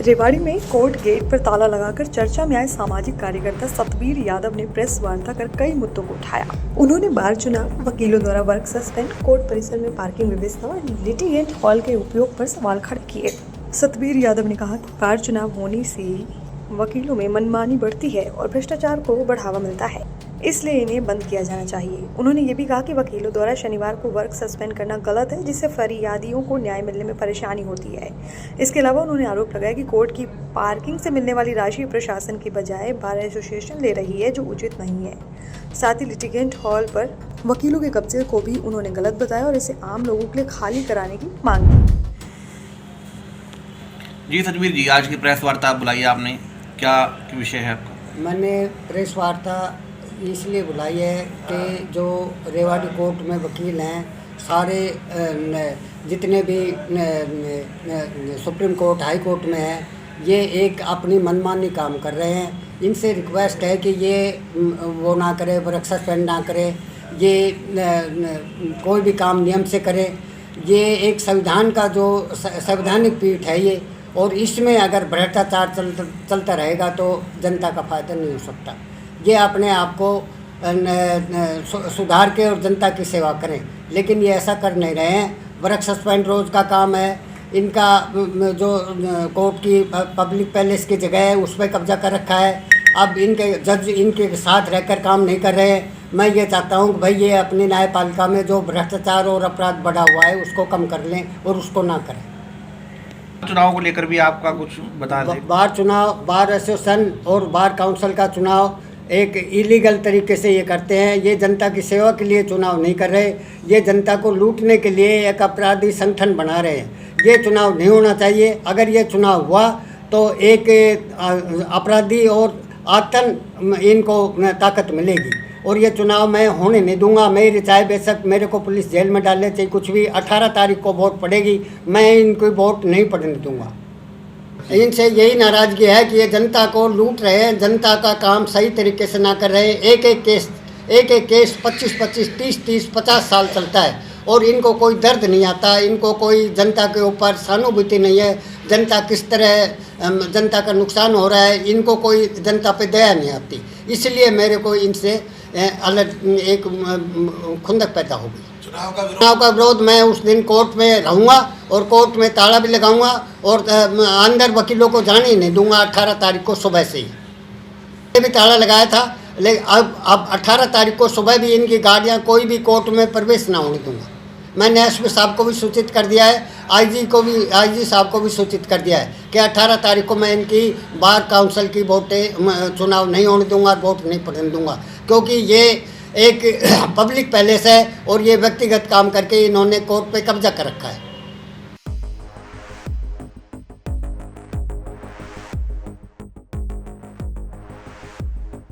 रेवाड़ी में court gate पर ताला लगाकर चर्चा में आए सामाजिक कार्यकर्ता सतबीर यादव ने प्रेस वार्ता कर कई मुद्दों को उठाया। उन्होंने बार चुनाव, वकीलों द्वारा वर्क सस्पेंड, कोर्ट परिसर में पार्किंग व्यवस्था और लिटिगेंट हॉल के उपयोग पर सवाल खड़े किए। सतबीर यादव ने कहा कि बार चुनाव होने से वकीलों में मनमानी बढ़ती है और भ्रष्टाचार को बढ़ावा मिलता है, इसलिए इन्हें बंद किया जाना चाहिए। उन्होंने ये भी कहा कि वकीलों द्वारा शनिवार को वर्क सस्पेंड करना गलत है, जिससे फरियादियों को न्याय मिलने में परेशानी होती है। इसके अलावा उन्होंने आरोप लगाया कि कोर्ट की पार्किंग से मिलने वाली राशि प्रशासन की बजाय बार एसोसिएशन ले रही है, जो उचित नहीं है। साथ ही लिटिगेंट हॉल पर वकीलों के कब्जे को भी उन्होंने गलत बताया और इसे आम लोगों के लिए खाली कराने की मांग की। जी सतबीर जी, आज की प्रेस वार्ता बुलाई आपने, क्या विषय है आपका? मैंने प्रेस वार्ता इसलिए बुलाई है कि जो रेवाड़ी कोर्ट में वकील हैं, सारे जितने भी सुप्रीम कोर्ट, हाई कोर्ट में हैं, ये एक अपनी मनमानी काम कर रहे हैं। इनसे रिक्वेस्ट है कि ये वो ना करे, वर्क सस्पेंड ना करे, ये कोई भी काम नियम से करे। ये एक संविधान का जो संवैधानिक पीठ है ये, और इसमें अगर भ्रष्टाचार चलता रहेगा तो जनता का फायदा नहीं हो सकता। ये अपने आप को सुधार के और जनता की सेवा करें, लेकिन ये ऐसा कर नहीं रहे हैं। वर्क सस्पेंड रोज़ का काम है इनका। जो कोर्ट की पब्लिक पैलेस की जगह है उस पर कब्जा कर रखा है। अब इनके जज इनके साथ रहकर काम नहीं कर रहे हैं। मैं ये चाहता हूँ कि भाई ये अपनी न्यायपालिका में जो भ्रष्टाचार और अपराध बढ़ा हुआ है उसको कम कर लें और उसको ना करें। चुनाव को लेकर भी आपका कुछ बता दें। बार चुनाव, बार एसोसिएशन और बार काउंसिल का चुनाव एक इलीगल तरीके से ये करते हैं। ये जनता की सेवा के लिए चुनाव नहीं कर रहे, ये जनता को लूटने के लिए एक अपराधी संगठन बना रहे हैं। ये चुनाव नहीं होना चाहिए। अगर ये चुनाव हुआ तो एक अपराधी और आतंक इनको ताकत मिलेगी, और ये चुनाव मैं होने नहीं दूंगा। मेरी चाहे बेशक मेरे को पुलिस जेल में डाले, चाहे कुछ भी, 18 तारीख को वोट पड़ेगी, मैं इनको वोट नहीं पड़ने दूंगा। इनसे यही नाराज़गी है कि ये जनता को लूट रहे हैं, जनता का काम सही तरीके से ना कर रहे हैं। एक एक केस 25-25, 30-30, 50 साल चलता है और इनको कोई दर्द नहीं आता, इनको कोई जनता के ऊपर सहानुभूति नहीं है। जनता किस तरह जनता का नुकसान हो रहा है, इनको कोई जनता पे दया नहीं आती। इसलिए मेरे को इनसे अलग एक खुंदक पैदा हो गई। चुनाव का विरोध मैं उस दिन कोर्ट में रहूँगा और कोर्ट में ताला भी लगाऊंगा और अंदर वकीलों को जाने ही नहीं दूंगा। 18 तारीख को सुबह से ही भी ताला लगाया था, लेकिन अब 18 तारीख को सुबह भी इनकी गाड़ियां कोई भी कोर्ट में प्रवेश ना होने दूंगा। मैंने एसपी साहब को भी सूचित कर दिया है, आईजी साहब को भी सूचित कर दिया है कि 18 तारीख को मैं इनकी बार काउंसिल की वोटें चुनाव नहीं होने दूंगा और वोट नहीं पड़ने दूंगा, क्योंकि ये एक पब्लिक पैलेस है और ये व्यक्तिगत काम करके इन्होंने कोर्ट पे कब्जा कर रखा है।